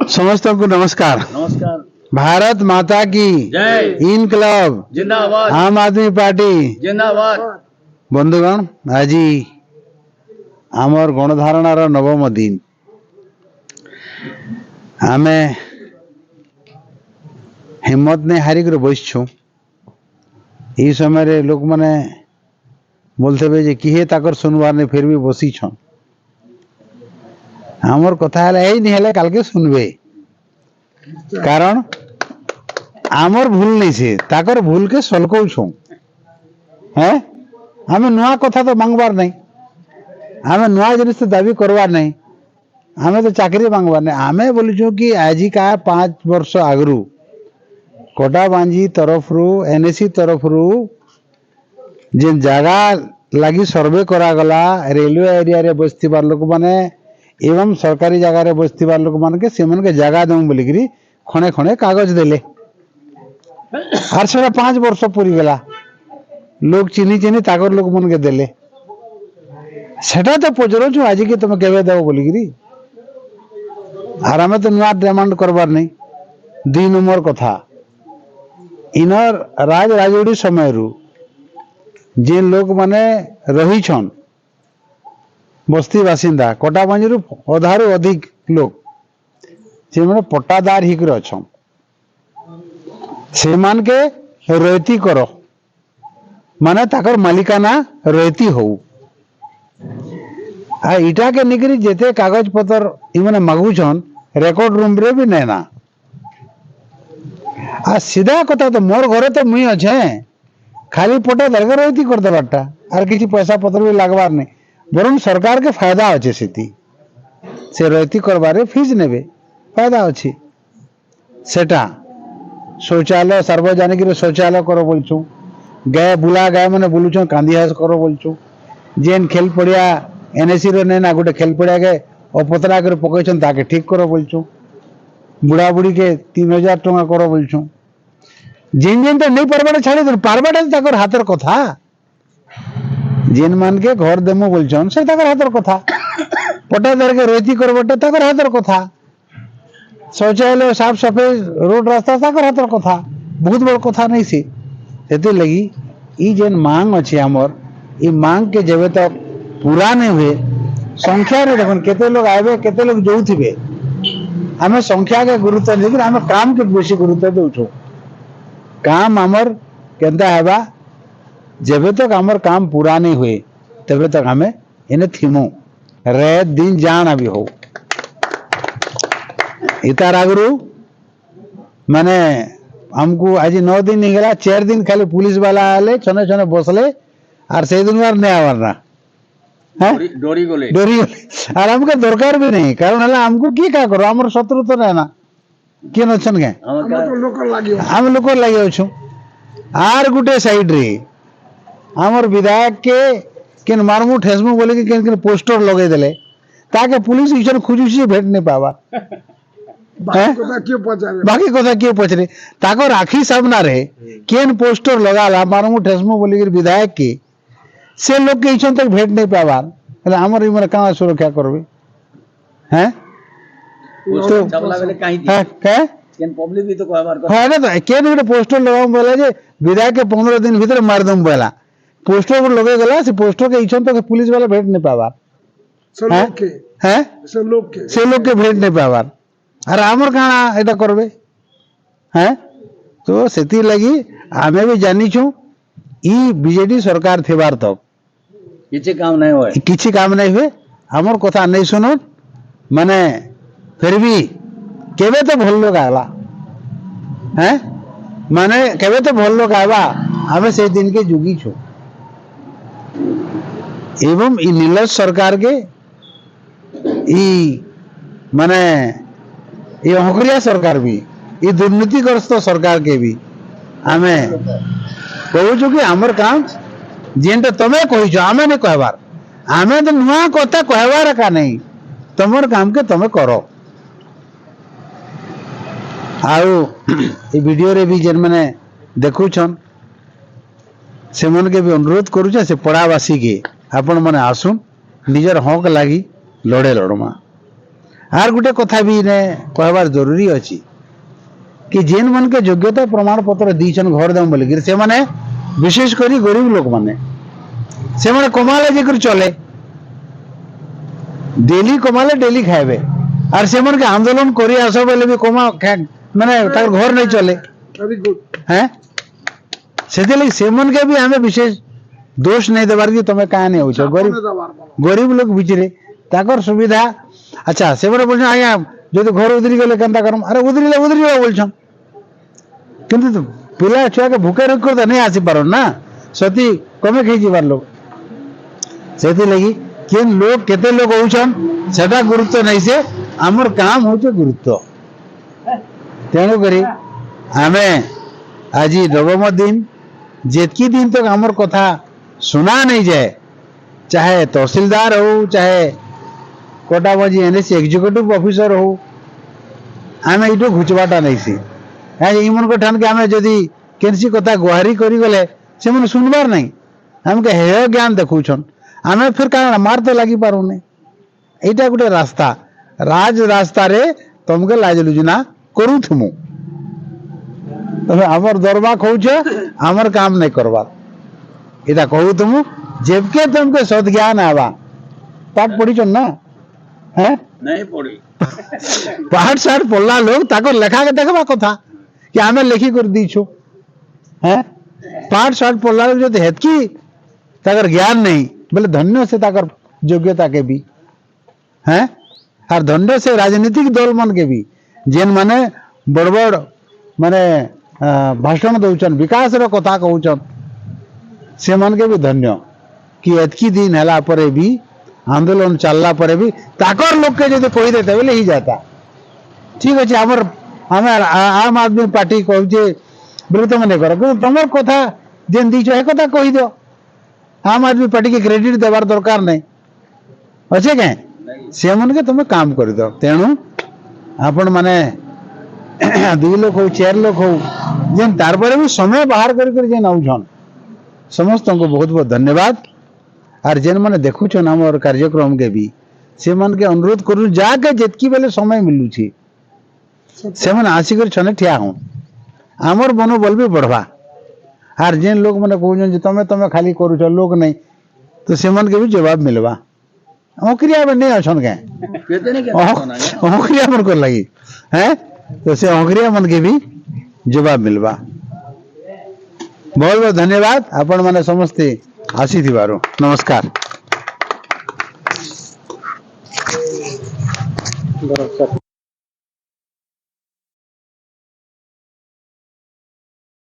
समस्त को नमस्कार। नमस्कार। भारत माता की जय। इनकलाब जिंदाबाद। आम आदमी पार्टी जिंदाबाद। बंधुगण आज आमर गणधारणार नवम दिन आमे हिम्मत नहीं हारिक बसछु। ये समय लोक मैंने बोलते जे किहे ताकर सुनवार नहीं फिर भी बसी छन। आमर कथा है नहीं हेले काल के सुनबे कारण आमर भूल नहीं से ताकर भूल के सलकौ छु हैं। आमे नुआ कथा तो मांगबार नहीं, आमे नुआ जिनिस तो दाबी करवार नहीं, आमे तो चाकरी मांगबार नहीं। आमे बोलुछु कि आज का 5 वर्ष आगरू कोटाबांजी तरफ रु एनएसी तरफ रु जिन जगह लगी सर्वे करा गला रेलवे एरिया रे बस्तीबार लोक माने एवं सरकारी जगह रे बस्तीबार लोक मान के सेमन के जगह दम बोलिकरी खणे खणे कागज देले आर से 5 वर्ष पूरी गला लोग चिनी चिनी ताकर लोक मन के देले सेटा तो पचरो छु आज के तुम केबे देबो बोलिकरी आर हमें तो नुआ डिमांड करबार नहीं। 2 नंबर कथा इनर राज राजोड़ी समय रु जे लोग माने रही छन बस्ती बासिंदा कोटाबांजी रु अधारु अधिक लोग जे माने पट्टादार हिकर अछन से मान के रयती करो माने ताकर मालिकाना रयती हो आ इटा के निकरी जेते कागज पत्र इ माने मागु छन रेकॉर्ड रूम रे भी नेना आ सीधा कथा तो मोर घरे तो मुई अच्छे खाली पट्टादार के रयती कर देबारटा आर किसी पैसा पत्र भी लागबार नहीं बरम सरकार के फायदा अच्छे से रयती करबारे फीस नेबे फायदा अच्छी सेटा शौचालय सार्वजनिक शौचालय करो बोलछु गाय बुला गाय मैंने बोलुछ कांदिहास करो बोलछु जेन खेल पड़िया एनएसी रो ना गोटे खेल पड़िया के अपतरा कर पकईछन ताके ठीक करो बोलछु बुढ़ा बुढ़ी के 3000 टंका करो बोलछु जेन जेन तो नहीं पारबाटा छाड़ी दे पारबाटा ताकर हाथर कथा जेन मान के घर देमो बोलछन से ताकर हाथर कथा पट्टादार के रयती करबाटा ताकर हाथर कथा शौचालय साफ सफाई रोड रास्ता ताकर हाथर कथा बहुत बड़ कथा नहीं सी सेते लगी ई जेन मांग अछि हमर ई मांग के जेबे तक पूरा नहीं हुए संख्या रे देखन केते लोग आबे केते लोग जोउथिबे हमें संख्या के गुरुत्व लेकिन हमें काम के बेसी गुरुत्व देउछो काम हमर केंता हेबा जेबे तक हमर काम पूरा नहीं हुए तबे तक हमें इने थिमो रात दिन जान अभी हो इतार आगरू माने हमको आज 9 दिन नहीं गला 4 दिन खाली पुलिस वाला आले छने छने बसले और से दिन बार नहीं आवरना हैं डोरी गोले और हमको दरकार भी नहीं कारण हला हमको की का करो हमर शत्रु तो रहना के नछन के हम लोग लागियो छु आर गुटे साइड रे हमर विधायक के केन मारमु ठेसमु बोले कि केन पोस्टर लगे देले ताके पुलिस इचन खुजुसी भेट नहीं पावा बाकी कथा क्यों पचरे ताको राखी सामना रहे केन पोस्टर लगाला मारमु ठेसमु बोली विधायक की से लोग के इचन तक भेट नहीं पावा हमर इमर कहाँ सुरक्षा करबे हैं तो केन पब्लिक भी तो कहबार है ना तो केन गोटे पोस्टर लगाऊ बोला जे विधायक के 15 दिन भीतर मार दम बोला पोस्टर पर लगे गला से पोस्टर के इचन तक पुलिस वाला भेट नहीं पावा से लोग के भेट नहीं पावा अरे आमर कहाँ एटा करबे हैं तो सेती लगी आमे भी जानी छु ई बीजेडी सरकार थेबार तक किछि काम नहीं हुए हमर कथा नहीं सुनो माने फिर भी केबे तो भल लोग आला हैं माने केबे तो भल लोग आवा हमें से दिन के जुगी छु एवं ई नीलज सरकार के ई माने ये हकरिया सरकार भी ये दुर्नीतिग्रस्त सरकार के भी आमे कहू कि हमर काम जेनटा तमे कहिछ आमे नहीं कहबार आमे तो नुआ कथा कहबार का नहीं तमर काम के तमे करो आउ ये वीडियो रे भी जेन माने देखुछन से मन के भी अनुरोध करूछे से पड़ावासी के आपण माने आसुन निजर हक लागी लड़े लड़मा आर गुटे कथा भी ने कहबार जरूरी अछि कि जेन मन के योग्यता प्रमाण पत्र दीछन घर दम बोल से माने विशेष करी गरीब लोक माने से माने कमाले जेकर चले डेली कमाले डेली खाइबे और से मन के आंदोलन करी आसो बोले भी कमा माने तार घर नहीं चले हैं से लगी से मन के भी हमें विशेष दोष नहीं देवार कि तुम क्या नहीं हो गरीब लोग बिचरे ताकर सुविधा अच्छा से बोल आज्ञा जो घर उधरी गले केनता करम अरे उधरी बोल किंतु पिला छुआ के भूखे रख कर नहीं आसी पार ना सती कमे खाई जीवार लोग से लगी केन लोग केते लोग होउछन सेटा गुरुत्व नहीं से आमर काम होचे गुरुत्व तेणु करी आमे आज नवम दिन जेतकी दिन तक आमर कथा सुना नहीं जाए चाहे तहसीलदार हो चाहे कोटाबाजी एनएसी एग्जीक्यूटिव ऑफिसर हो आमे इटो घुचबाटा नहीं सी इमन को ठान के आमे जदी केनसी कथा गुहारी करी गले से मन सुनबार नहीं हमके हेय ज्ञान देखुछन आमे फिर कारण मार तो लगी पारू नहीं एटा गुटे रास्ता राज रास्ता रे तुमके लाज लुजना करू थमु तमे हमर दरबा कहूछ हमर काम नहीं करबा एटा कहू तुमु जेबके तुमके सद ज्ञान आवा पाठ पढ़ी ना हैं नहीं पड़ी पाठ साठ पढ़ला लोग ताको लेखा के देखबा कथा कि आमे लेखी कर दीछु हैं पाठ साठ पढ़ला लोग जो हेतकी ताकर ज्ञान नहीं बोले धन्य से ताकर योग्यता के भी हैं और धन्य से राजनीतिक दल मन के भी जेन माने बड़ बड़ माने भाषण दौचन विकास रो कथा कहउचन से मन के भी धन्य कि एतकी दिन हला परे भी आंदोलन चलला परे भी ताकर लोग के जदि कहि देते बोले ही जाता ठीक अच्छे हमर हमें आम आदमी पार्टी कहूचे बोले तुम नहीं करो तुम कथा जेन दीच है कथा कही दो आम आदमी पार्टी के क्रेडिट देवार दरकार नहीं अच्छे क्या से मन के तुम काम कर दो तेणु आपण माने 2 लोक हो 4 लोक हो जेन तार पर भी समय बाहर कर जेन आउछन समस्त को बहुत बहुत धन्यवाद और जेन माने देखुछन हमर कार्यक्रम के भी से मन के अनुरोध करू जाके जेतकी बेले समय मिलू छी से मन आसिकर छने ठिया हूं हमर मनोबल भी बढ़वा और जेन लोग माने कहउछन जे तमे खाली करूछ लोग नहीं तो से मन के भी जवाब मिलवा ओकरिया में नहीं अछन के कहते नहीं क्या ओकरिया मन को लगी हैं तो से ओकरिया मन के भी जवाब मिलवा बहुत बहुत धन्यवाद आपण माने समस्ते आसी थिबारो नमस्कार।